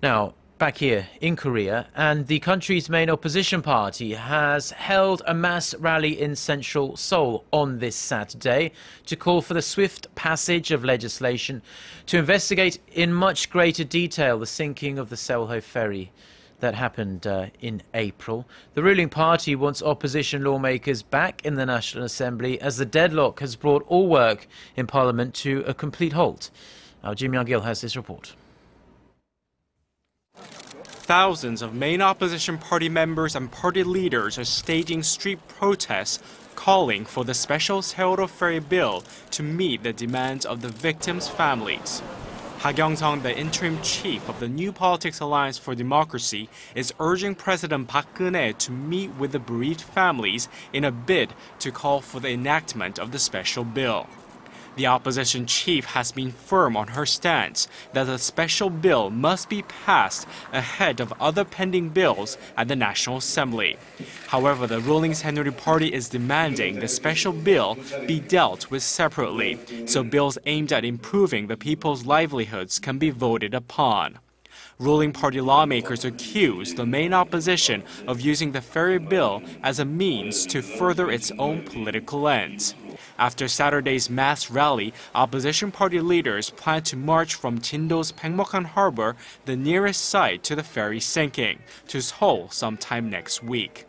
Now, back here in Korea, and the country's main opposition party has held a mass rally in central Seoul on this Saturday to call for the swift passage of legislation to investigate in much greater detail the sinking of the Sewol-ho ferry that happened in April. The ruling party wants opposition lawmakers back in the National Assembly as the deadlock has brought all work in Parliament to a complete halt. Our Myung-kil has this report. Thousands of main opposition party members and party leaders are staging street protests calling for the special Sewol-ho ferry bill to meet the demands of the victims' families. Ha Kyung-sung, the interim chief of the New Politics Alliance for Democracy, is urging President Park Geun-hye to meet with the bereaved families in a bid to call for the enactment of the special bill. The opposition chief has been firm on her stance that the special bill must be passed ahead of other pending bills at the National Assembly. However, the ruling Saenuri Party is demanding the special bill be dealt with separately, so bills aimed at improving the people's livelihoods can be voted upon. Ruling party lawmakers accuse the main opposition of using the ferry bill as a means to further its own political ends. After Saturday's mass rally, opposition party leaders plan to march from Jindo's Paekmokhan Harbor, the nearest site to the ferry sinking, to Seoul sometime next week.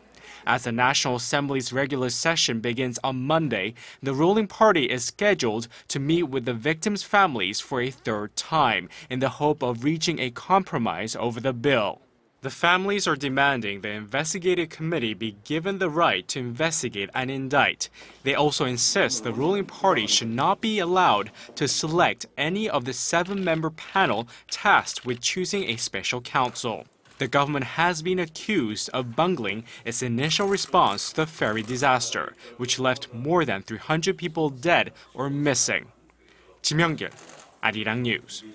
As the National Assembly's regular session begins on Monday, the ruling party is scheduled to meet with the victims' families for a third time in the hope of reaching a compromise over the bill. The families are demanding the investigative committee be given the right to investigate and indict. They also insist the ruling party should not be allowed to select any of the 7-member panel tasked with choosing a special counsel. The government has been accused of bungling its initial response to the ferry disaster, which left more than 300 people dead or missing. Myung-kil, Arirang News.